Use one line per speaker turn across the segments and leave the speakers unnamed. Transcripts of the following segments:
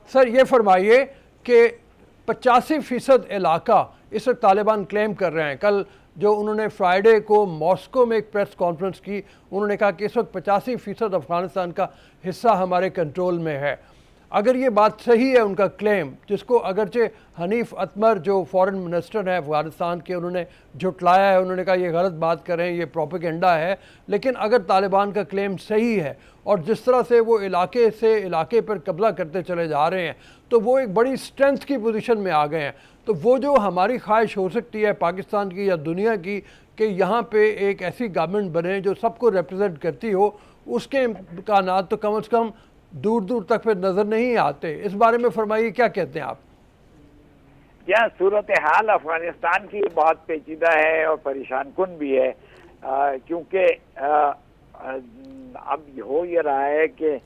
Sir ये फरमाइए कि 85% इलाका इस वक्त तालिबान क्लेम कर रहे हैं। कल जो उन्होंने फ्राइडे को मॉस्को में एक प्रेस कॉन्फ्रेंस की, उन्होंने कहा कि इस वक्त 85% अफगानिस्तान का हिस्सा हमारे कंट्रोल में है। अगर ये बात सही है उनका क्लेम, जिसको अगरचे हनीफ अतमर जो फॉरेन मिनिस्टर हैं अफ़गानिस्तान के, उन्होंने झुटलाया है, उन्होंने कहा ये गलत बात कर रहे हैं, ये प्रोपेगेंडा है, लेकिन अगर तालिबान का क्लेम सही है और जिस तरह से वो इलाके से इलाके पर कब्जा करते चले जा रहे हैं, तो वो एक बड़ी स्ट्रेंथ की पोजीशन में आ गए हैं। तो वो जो हमारी ख्वाहिश हो सकती है पाकिस्तान की या दुनिया की कि यहाँ पे एक ऐसी गवर्नमेंट बने जो सबको रिप्रेजेंट करती हो, उसके इम्कानात तो कम से कम दूर दूर तक फिर नज़र नहीं आते। इस बारे में फरमाइए, क्या कहते हैं आप?
यह सूरत हाल अफगानिस्तान की बहुत पेचीदा है और परेशान कुन भी है, क्योंकि अब हो ये रहा है कि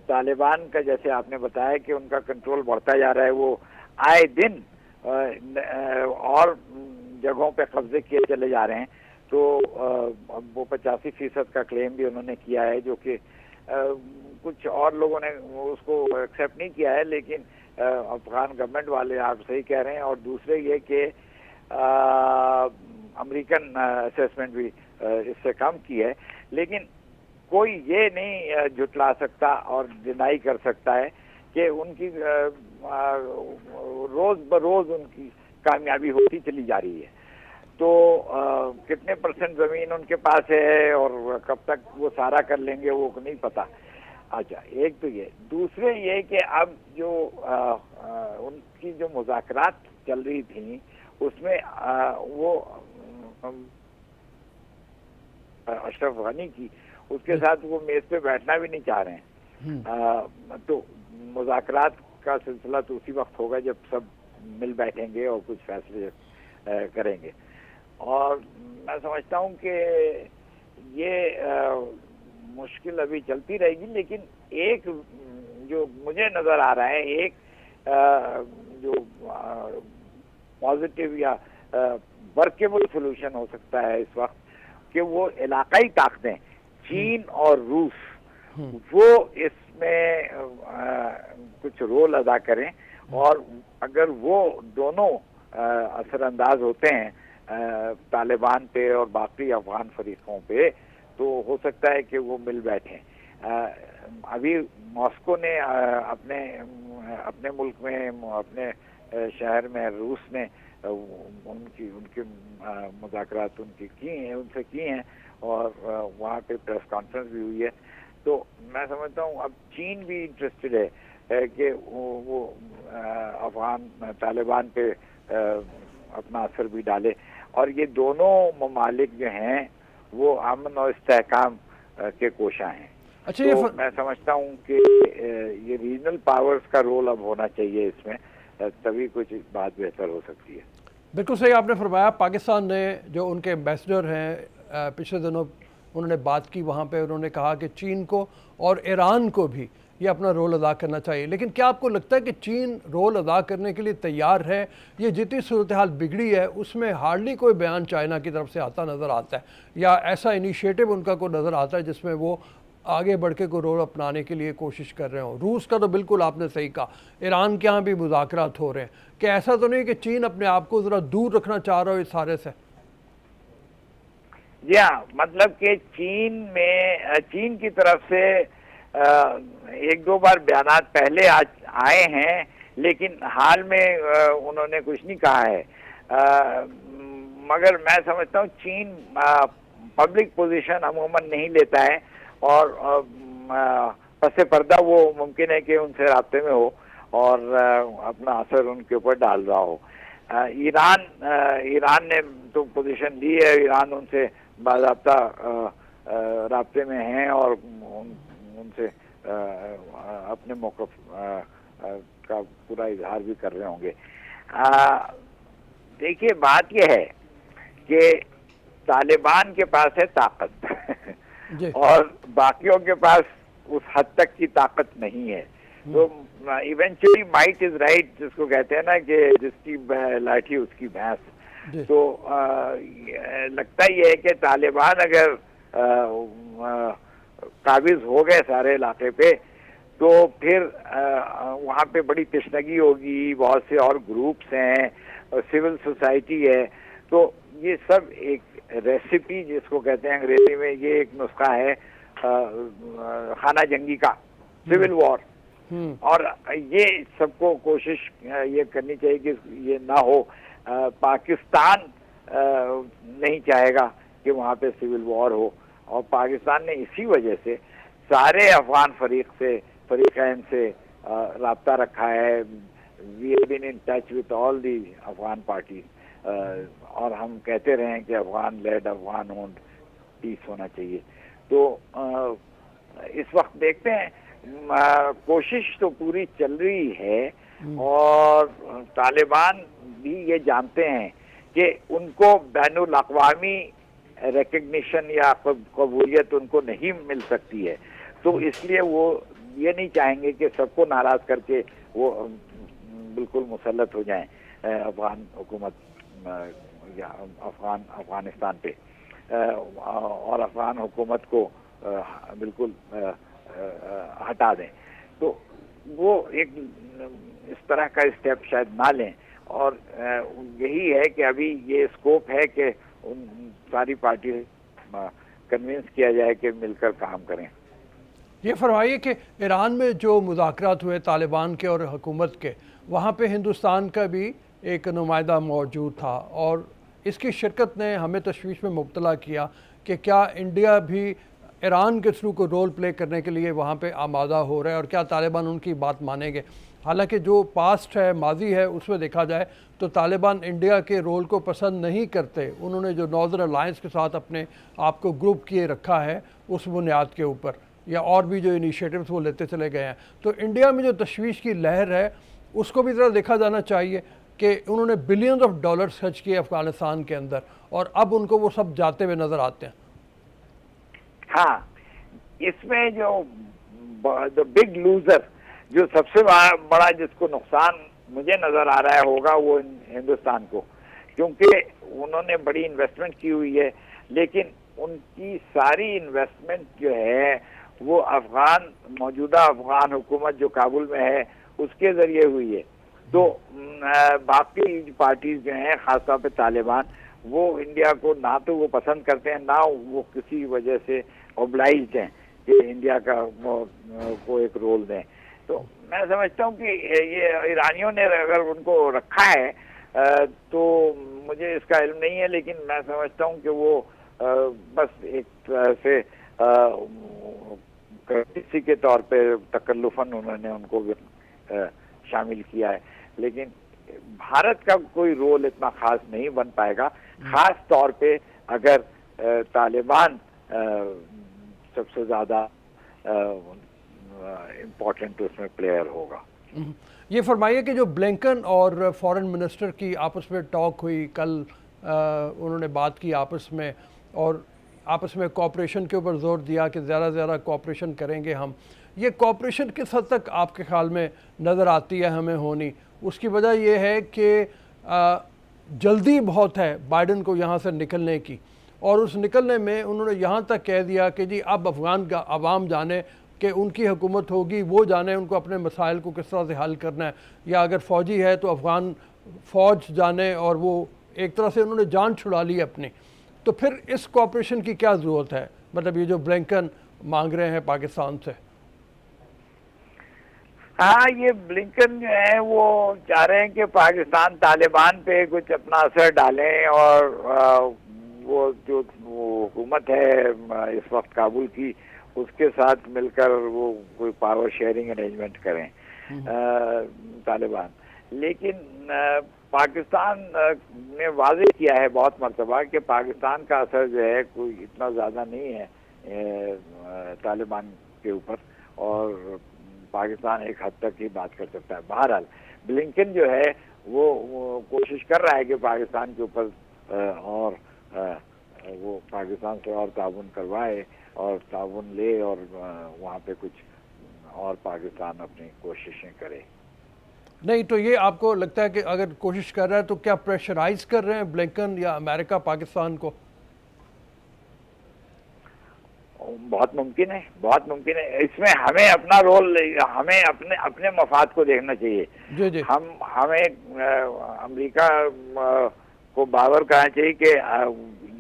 तालिबान का, जैसे आपने बताया कि उनका कंट्रोल बढ़ता जा रहा है, वो आए दिन और जगहों पे कब्जे किए चले जा रहे हैं। तो वो 85% का क्लेम भी उन्होंने किया है, जो कि कुछ और लोगों ने उसको एक्सेप्ट नहीं किया है, लेकिन अफगान गवर्नमेंट वाले आप सही कह रहे हैं। और दूसरे ये कि अमेरिकन असेसमेंट भी इससे कम की है, लेकिन कोई ये नहीं झुटला सकता और डिनाई कर सकता है कि उनकी रोज बरोज उनकी कामयाबी होती चली जा रही है। तो कितने % जमीन उनके पास है और कब तक वो सारा कर लेंगे वो नहीं पता। अच्छा, एक तो ये, दूसरे ये कि अब जो उनकी जो मुज़ाकरात चल रही थी उसमें वो अशरफ गनी की, उसके साथ वो मेज पे बैठना भी नहीं चाह रहे हैं। तो मुज़ाकरात का सिलसिला तो उसी वक्त होगा जब सब मिल बैठेंगे और कुछ फैसले करेंगे। और मैं समझता हूँ कि ये मुश्किल अभी चलती रहेगी, लेकिन एक जो मुझे नज़र आ रहा है, एक जो पॉजिटिव या वर्केबल सोल्यूशन हो सकता है इस वक्त, कि वो इलाकाई ताकतें चीन और रूस वो इसमें कुछ रोल अदा करें, और अगर वो दोनों असरअंदाज होते हैं तालिबान पे और बाकी अफगान फरीकों पे, तो हो सकता है कि वो मिल बैठें। अभी मॉस्को ने अपने मुल्क में, अपने शहर में रूस ने उनके मुज़ाकरात उनकी उनसे की हैं, और वहाँ पे प्रेस कॉन्फ्रेंस भी हुई है। तो मैं समझता हूँ अब चीन भी इंटरेस्टेड है कि वो अफगान तालिबान पे अपना असर भी डाले, और ये दोनों ममालिक जो हैं वो अमन और इस्तेहकाम के कोशा हैं।
अच्छा,
तो मैं समझता हूँ कि ये रीजनल पावर्स का रोल अब होना चाहिए इसमें, तभी कुछ बात बेहतर हो सकती है।
बिल्कुल सही आपने फरमाया। पाकिस्तान ने जो उनके एम्बेसडर हैं पिछले दिनों उन्होंने बात की, वहाँ पे उन्होंने कहा कि चीन को और ईरान को भी ये अपना रोल अदा करना चाहिए। लेकिन क्या आपको लगता है कि चीन रोल अदा करने के लिए तैयार है? ये जितनी सूरत हाल बिगड़ी है उसमें हार्डली कोई बयान चाइना की तरफ से आता नज़र आता है, या ऐसा इनिशिएटिव उनका कोई नज़र आता है जिसमें वो आगे बढ़ के कोई रोल अपनाने के लिए कोशिश कर रहे हो? रूस का तो बिल्कुल आपने सही कहा, ईरान के यहाँ भी मुज़ाकरात हो रहे हैं। कि ऐसा तो नहीं कि चीन अपने आप को ज़रा दूर रखना चाह रहा हो इस सारे से?
या मतलब कि चीन की तरफ से एक दो बार बयानात पहले आए हैं, लेकिन हाल में उन्होंने कुछ नहीं कहा है। मगर मैं समझता हूँ चीन पब्लिक पोजीशन अमूमन नहीं लेता है, और पसे पर्दा वो मुमकिन है कि उनसे राब्ते में हो और अपना असर उनके ऊपर डाल रहा हो। ईरान ने तो पोजीशन ली है, ईरान उनसे बाज़ाब्ता राब्ते में हैं और उनसे अपने मौक़िफ़ का पूरा इजहार भी कर रहे होंगे। देखिए, बात यह है कि तालिबान के पास है ताकत और बाकियों के पास उस हद तक की ताकत नहीं है। तो इवेंचुअली माइट इज राइट, जिसको कहते हैं ना कि जिसकी लाठी उसकी भैंस। तो लगता ही है कि तालिबान अगर काबिज हो गए सारे इलाके पे, तो फिर वहाँ पे बड़ी तशनगी होगी, बहुत से और ग्रुप्स हैं और सिविल सोसाइटी है। तो ये सब एक रेसिपी जिसको कहते हैं अंग्रेजी में, ये एक नुस्खा है खाना जंगी का, सिविल वॉर। और ये सबको कोशिश ये करनी चाहिए कि ये ना हो। पाकिस्तान नहीं चाहेगा कि वहाँ पे सिविल वॉर हो, और पाकिस्तान ने इसी वजह से सारे अफगान फरीकैन से राब्ता रखा है। We have been in touch with all the Afghan parties, और हम कहते रहे हैं कि Afghan led, Afghan owned peace होना चाहिए। तो इस वक्त देखते हैं, कोशिश तो पूरी चल रही है, और तालिबान भी ये जानते हैं कि उनको बैनुल अक़वामी रिकग्निशन या कबूलियत उनको नहीं मिल सकती है। तो इसलिए वो ये नहीं चाहेंगे कि सबको नाराज करके वो बिल्कुल मुसल्लत हो जाएं अफगान हुकूमत या अफगानिस्तान पे, और अफगान हुकूमत को बिल्कुल हटा दें। तो वो एक इस तरह का स्टेप शायद ना लें, और यही है कि अभी ये स्कोप है कि उन सारी पार्टी कन्विंस किया जाए कि मिलकर काम करें।
ये फरमाइए कि ईरान में जो मुज़ाकरात हुए तालिबान के और हुकूमत के, वहाँ पे हिंदुस्तान का भी एक नुमाइंदा मौजूद था, और इसकी शिरकत ने हमें तशवीश में मुब्तला किया कि क्या इंडिया भी ईरान के थ्रू को रोल प्ले करने के लिए वहाँ पे आमादा हो रहा है, और क्या तालिबान उनकी बात मानेंगे। हालांकि जो पास्ट है, माजी है, उसमें देखा जाए तो तालिबान इंडिया के रोल को पसंद नहीं करते। उन्होंने जो नॉर्दर्न अलायंस के साथ अपने आप को ग्रुप किए रखा है उस बुनियाद के ऊपर, या और भी जो इनिशिएटिव्स वो लेते चले गए हैं। तो इंडिया में जो तशवीश की लहर है उसको भी ज़रा देखा जाना चाहिए कि उन्होंने बिलियंस ऑफ डॉलर्स खर्च किए अफ़गानिस्तान के अंदर, और अब उनको वो सब जाते हुए नज़र आते हैं।
हाँ, इसमें जो बिग लूजर, जो सबसे बड़ा जिसको नुकसान मुझे नजर आ रहा है होगा, वो हिंदुस्तान को, क्योंकि उन्होंने बड़ी इन्वेस्टमेंट की हुई है, लेकिन उनकी सारी इन्वेस्टमेंट जो है वो मौजूदा अफगान हुकूमत जो काबुल में है उसके जरिए हुई है। तो बाकी पार्टीज जो हैं, खासतौर पे तालिबान, वो इंडिया को ना तो वो पसंद करते हैं, ना वो किसी वजह से ऑब्लाइज्ड हैं कि इंडिया को एक रोल दें। तो मैं समझता हूँ कि ये ईरानियों ने अगर उनको रखा है तो मुझे इसका इल्म नहीं है, लेकिन मैं समझता हूँ कि वो बस एक तरह से किसी के तौर पे तकल्लुफन उन्होंने उनको शामिल किया है, लेकिन भारत का कोई रोल इतना खास नहीं बन पाएगा, खास तौर पे अगर तालिबान सबसे ज़्यादा इम्पोर्टेंट उसमें प्लेयर होगा।
ये फरमाइए कि जो ब्लिंकन और फॉरेन मिनिस्टर की आपस में टॉक हुई कल, उन्होंने बात की आपस में, और आपस में कोऑपरेशन के ऊपर जोर दिया कि ज़्यादा से ज़्यादा कोऑपरेशन करेंगे हम। ये कोऑपरेशन किस हद तक आपके ख्याल में नज़र आती है हमें होनी? उसकी वजह यह है कि जल्दी बहुत है बाइडन को यहाँ से निकलने की, और उस निकलने में उन्होंने यहाँ तक कह दिया कि जी अब अफ़गान का अवाम जाने कि उनकी हुकूमत होगी, वो जाने उनको अपने मसाइल को किस तरह से हल करना है, या अगर फ़ौजी है तो अफ़गान फ़ौज जाने, और वो एक तरह से उन्होंने जान छुड़ा ली अपनी। तो फिर इस कोऑपरेशन की क्या ज़रूरत है, मतलब ये जो ब्लिंकन मांग रहे हैं पाकिस्तान से?
हाँ, ये ब्लिंकन जो है वो चाह रहे हैं कि पाकिस्तान तालिबान पे कुछ अपना असर डालें, और वो जो हुकूमत है इस वक्त काबुल की, उसके साथ मिलकर वो कोई पावर शेयरिंग अरेंजमेंट करें तालिबान। लेकिन पाकिस्तान ने वाज़ेह किया है बहुत मरतबा कि पाकिस्तान का असर जो है कोई इतना ज़्यादा नहीं है तालिबान के ऊपर, और पाकिस्तान एक हद तक ही बात कर सकता है। बहरहाल ब्लिंकन जो है वो कोशिश कर रहा है कि पाकिस्तान के ऊपर और वो पाकिस्तान से और ताउन करवाए और ताउन ले, और वहाँ पे कुछ और पाकिस्तान अपनी कोशिशें करे।
नहीं तो ये आपको लगता है कि अगर कोशिश कर रहा है तो क्या प्रेशराइज कर रहे हैं ब्लिंकन या अमेरिका पाकिस्तान को?
बहुत मुमकिन है, बहुत मुमकिन है। इसमें हमें अपना रोल, हमें अपने अपने मफाद को देखना चाहिए।
जी जी।
हमें अमेरिका को बावर करना चाहिए कि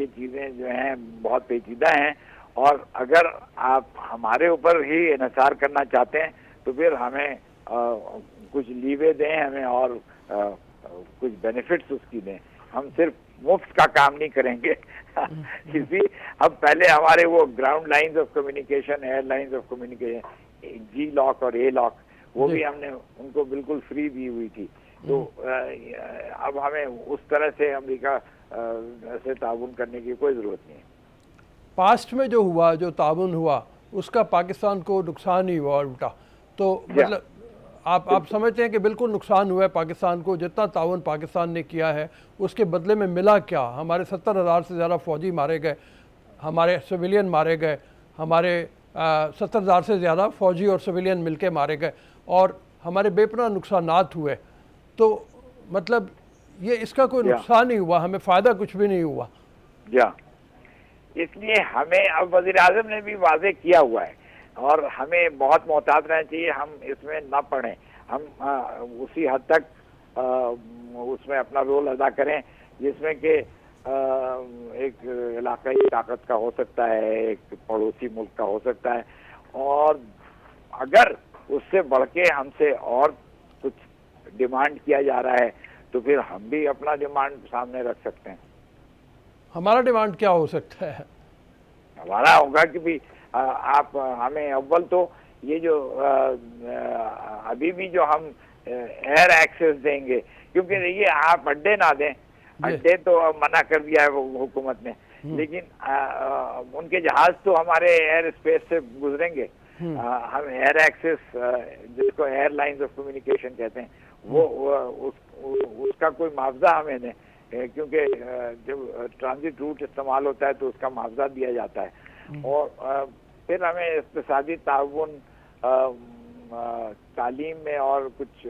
ये चीजें जो हैं बहुत पेचीदा हैं, और अगर आप हमारे ऊपर ही इन्हिसार करना चाहते हैं तो फिर हमें कुछ लीवे दें हमें, और कुछ बेनिफिट्स उसकी दें। हम सिर्फ मुफ्त का काम नहीं करेंगे। किसी अब पहले हमारे वो ground lines of communication, air lines of communication, G LOC और ए लॉक, वो भी हमने उनको बिल्कुल फ्री दी हुई थी। तो अब हमें उस तरह से अमेरिका से ताउन करने की कोई ज़रूरत नहीं है।
पास्ट में जो हुआ, जो ताउन हुआ, उसका पाकिस्तान को नुकसान ही हुआ उल्टा। तो मतलब आप समझते हैं कि बिल्कुल नुकसान हुआ है पाकिस्तान को? जितना ताउन पाकिस्तान ने किया है उसके बदले में मिला क्या? हमारे 70,000 से ज़्यादा फ़ौजी मारे गए, हमारे सिविलियन मारे गए, हमारे 70,000 से ज़्यादा फ़ौजी और सिविलियन मिलके मारे गए, और हमारे बेपनाह नुकसानात हुए। तो मतलब ये इसका कोई नुकसान नहीं हुआ, हमें फ़ायदा कुछ भी नहीं हुआ।
इसलिए हमें, अब वज़ीर आज़म ने भी वाज़े किया हुआ है, और हमें बहुत मोहतात रहना चाहिए, हम इसमें ना पड़ें। हम उसी हद तक उसमें अपना रोल अदा करें जिसमें कि एक इलाकाई ताकत का हो सकता है, एक पड़ोसी मुल्क का हो सकता है, और अगर उससे बढ़ के हमसे और कुछ डिमांड किया जा रहा है तो फिर हम भी अपना डिमांड सामने रख सकते हैं।
हमारा डिमांड क्या हो सकता है?
हमारा होगा कि भी आप हमें अव्वल तो ये जो अभी भी जो हम एयर एक्सेस देंगे, क्योंकि ये आप अड्डे ना दें, अड्डे तो मना कर दिया है हुकूमत ने, लेकिन उनके जहाज तो हमारे एयर स्पेस से गुजरेंगे। हम एयर एक्सेस, जिसको एयरलाइंस ऑफ कम्युनिकेशन कहते हैं, वो उसका कोई मुआवजा हमें दें, क्योंकि जब ट्रांजिट रूट इस्तेमाल होता है तो उसका मुआवजा दिया जाता है। और फिर हमें इक़्तिसादी ताउन, तालीम में और कुछ